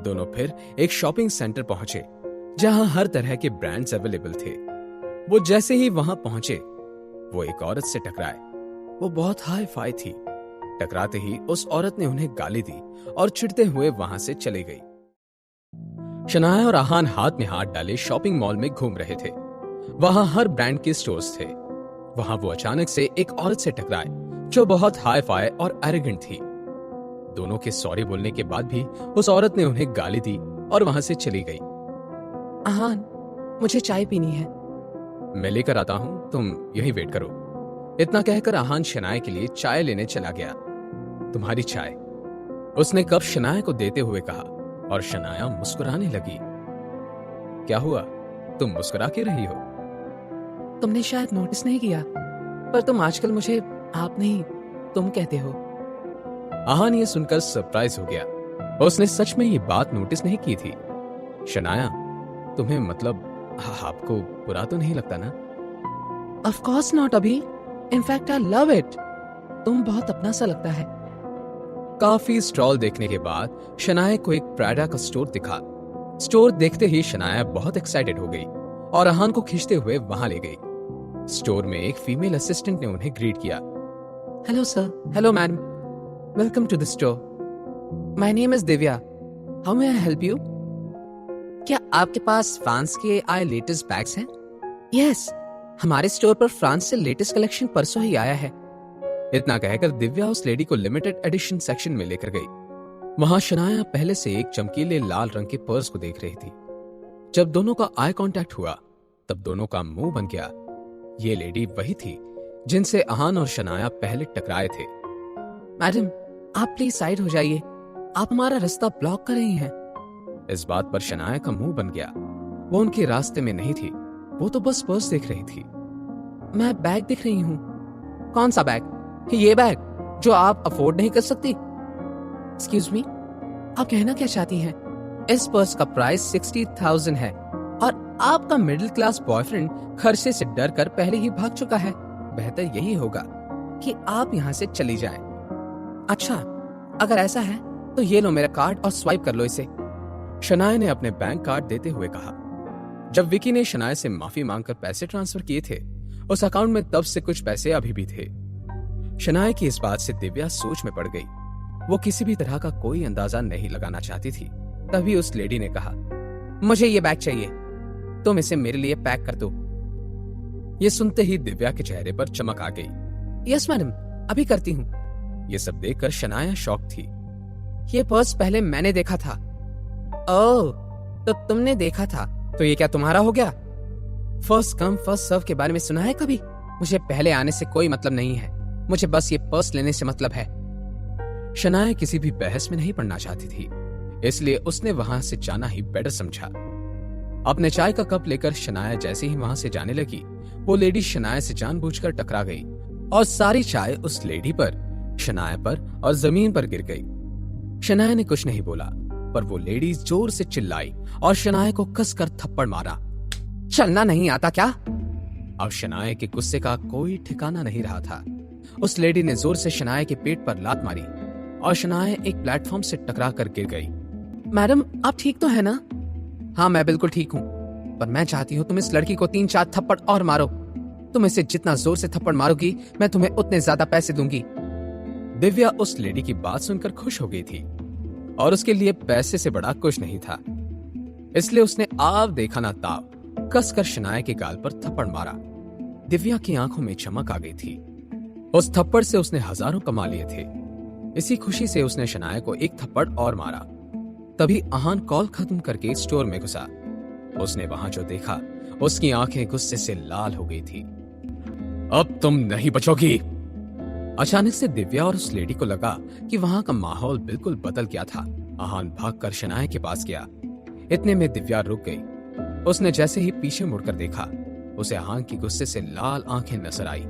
दोनों फिर एक शॉपिंग सेंटर पहुंचे जहां हर तरह के ब्रांड्स अवेलेबल थे। वो जैसे ही वहां पहुंचे वो एक औरत से टकराए। वो बहुत हाई फाई थी। टकराते ही उस औरत ने उन्हें गाली दी और चिढ़ते हुए वहां से चली गई। शनाया और आहान हाथ में हाथ डाले शॉपिंग मॉल में घूम रहे थे। वहां हर ब्रांड के स्टोर्स थे। वहां वो अचानक से एक औरत से टकराए जो बहुत हाई फाई और एरोगेंट थी। दोनों के सॉरी बोलने के बाद भी उस औरत ने उन्हें गाली दी और वहां से चली गई। आहान, मुझे चाय पीनी है। मैं लेकर आता हूं, तुम यही वेट करो। इतना कहकर आहान शनाया के लिए चाय लेने चला गया। तुम्हारी चाय, उसने कप शनाया को देते हुए कहा और शनाया मुस्कुराने लगी। क्या हुआ, तुम मुस्कुरा के रही हो? तुमने शायद नोटिस नहीं किया, पर तुम आजकल मुझे आप नहीं तुम कहते हो। आहान ये सुनकर सरप्राइज हो गया। उसने सच में ये बात नोटिस नहीं की थी। शनाया, तुम्हें मतलब आपको बुरा तो नहीं लगता ना? ऑफ कोर्स नॉट अभी। In fact I love it. तुम बहुत अपना सा लगता है। काफी स्टॉल देखने के बाद शनाया को एक प्राडा का स्टोर दिखा। स्टोर देखते ही शनाया बहुत एक्साइटेड हो गई और आहान को खींचते हुए वहां ले गई। स्टोर में एक फीमेल असिस्टेंट ने उन्हें ग्रीट किया। Hello sir. Hello madam. Welcome to the store. My name is Divya. How may I help you? क्या आपके पास फ्रांस के आए लेटेस्ट बैग्स हैं? यस, हमारे स्टोर पर फ्रांस से लेटेस्ट कलेक्शन परसों ही आया है। इतना कहकर दिव्या उस लेडी को लिमिटेड एडिशन सेक्शन में लेकर गई। वहां शनाया पहले से एक चमकीले लाल रंग के पर्स को देख रही थी। जब दोनों का आई कांटेक्ट हुआ तब दोनों का मुंह बन गया। ये लेडी वही थी जिनसे आहान और शनाया पहले टकराए थे। मैडम, आप प्लीज साइड हो जाइए। आप हमारा रास्ता ब्लॉक कर रही हैं। इस बात पर शनाया का मुंह बन गया। वो उनके रास्ते में नहीं थी, वो तो बस पर्स देख रही थी। मैं बैग देख रही हूँ। कौन सा बैग? ये बैग जो आप अफोर्ड नहीं कर सकती? एक्सक्यूज मी, आप कहना क्या चाहती हैं? इस पर्स का प्राइस 60,000 है और आपका मिडिल क्लास बॉयफ्रेंड खर्चे से डर कर पहले ही भाग चुका है। बेहतर यही होगा कि आप यहाँ से चली जाएं। अच्छा, अगर ऐसा है तो ये लो मेरा कार्ड और स्वाइप कर लो इसे। शनाया ने अपने बैंक कार्ड देते हुए कहा। जब विकी ने शनाया से माफी मांगकर पैसे ट्रांसफर किए थे, उस अकाउंट में तब से कुछ पैसे अभी भी थे। शनाया की इस बात से दिव्या सोच में पड़ गई। वो किसी भी तरह का कोई अंदाजा नहीं लगाना चाहती थी। तभी उस लेडी ने कहा, मुझे ये बैग चाहिए, तुम इसे मेरे लिए पैक कर दो। ये सुनते ही दिव्या के चेहरे पर चमक आ गई। यस मैडम, अभी करती हूँ। ये सब देखकर शनाया शॉक थी। ये पर्स पहले मैंने देखा था। ओह, तो तुमने देखा था, तो ये क्या तुम्हारा हो गया? फर्स्ट कम फर्स्ट सर्व के बारे में सुना है कभी? मुझे पहले आने से कोई मतलब नहीं है। मुझे बस ये पर्स लेने से मतलब है। शनाया किसी भी बहस में नहीं पड़ना चाहती थी, इसलिए उसने वहां से जाना ही बेटर समझा। अपने चाय का कप लेकर शनाया जैसे ही वहां से जाने लगी, वो लेडी शनाया से जानबूझकर टकरा गई और सारी चाय उस लेडी पर, शनाया पर और जमीन पर गिर गई। शनाया ने कुछ नहीं बोला, पर वो लेडी जोर से चिल्लाई और शनाया को कसकर थप्पड़ मारा। चलना नहीं आता क्या? अब शनाया के गुस्से का कोई ठिकाना नहीं रहा था। उस लेडी ने जोर से शनाया के पेट पर लात मारी और शनाया एक प्लेटफॉर्म से टकरा कर गिर गई। मैडम, आप ठीक तो है ना? हाँ, मैं बिल्कुल ठीक हूँ, पर मैं चाहती हूँ तुम इस लड़की को 3-4 थप्पड़ और मारो। तुम इसे जितना जोर से थप्पड़ मारोगी, मैं तुम्हें उतने ज्यादा पैसे दूंगी। दिव्या उस लेडी की बात सुनकर खुश हो गई थी और उसके लिए पैसे से बड़ा कुछ नहीं था, इसलिए उसने आव देखा ना ताव कसकर शनाया के गाल पर थप्पड़ मारा। दिव्या की आंखों में चमक आ गई थी। उस थप्पड़ से उसने हजारों कमा लिए थे। इसी खुशी से उसने शनाया को एक थप्पड़ और मारा। तभी आहान कॉल खत्म करके स्टोर में घुसा। उसने वहां जो देखा, उसकी आंखें गुस्से से लाल हो गई थी। अब तुम नहीं बचोगी। अचानक से दिव्या और उस लेडी को लगा कि वहां का माहौल बिल्कुल बदल गया था। आहान भागकर शनाया के पास गया। इतने में दिव्या रुक गई। उसने जैसे ही पीछे मुड़कर देखा, उसे आहान की गुस्से से लाल आंखें नजर आई।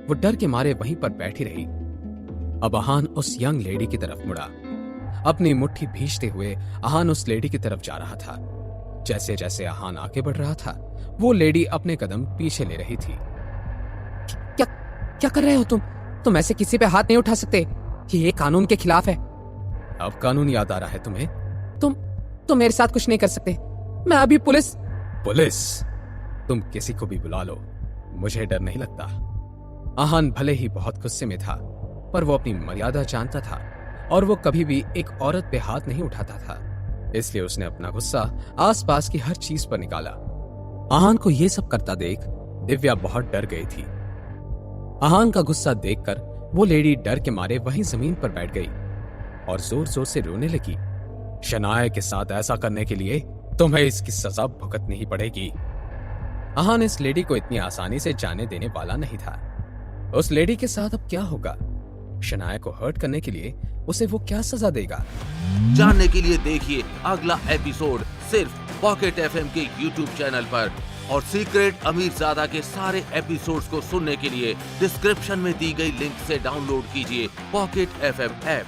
वो डर के मारे वहीं पर बैठी रही। अब आहान उस यंग लेडी की तरफ मुड़ा। अपनी मुट्ठी भींचते हुए आहान उस लेडी की तरफ जा रहा था। जैसे जैसे आहान आगे बढ़ रहा था, वो लेडी अपने कदम पीछे ले रही थी। क्या कर रहे हो तुम ऐसे किसी पे हाथ नहीं उठा सकते। ये कानून के खिलाफ है। अब कानून याद आ रहा है तुम्हें? तुम मेरे साथ कुछ नहीं कर सकते। मैं अभी पुलिस। पुलिस? तुम किसी को भी बुला लो, मुझे डर नहीं लगता। आहान भले ही बहुत गुस्से में था, पर वो अपनी मर्यादा जानता था और वो कभी भी एक औरत पे हाथ नहीं उठाता था। इसलिए उसने अपना गुस्सा आसपास की हर चीज पर निकाला। आहान को यह सब करता देख दिव्या बहुत डर गई थी। आहान का गुस्सा देखकर वो लेडी डर के मारे वहीं जमीन पर बैठ गई और जोर जोर से रोने लगी। शनाया के साथ ऐसा करने के लिए तुम्हें इसकी सजा भुगतनी ही पड़ेगी। आहान इस लेडी को इतनी आसानी से जाने देने वाला नहीं था। उस लेडी के साथ अब क्या होगा? शनाया को हर्ट करने के लिए उसे वो क्या सजा देगा? जानने के लिए देखिए अगला एपिसोड सिर्फ पॉकेट एफएम के YouTube चैनल पर। और सीक्रेट अमीरजादा के सारे एपिसोड्स को सुनने के लिए डिस्क्रिप्शन में दी गई लिंक से डाउनलोड कीजिए पॉकेट एफएम ऐप।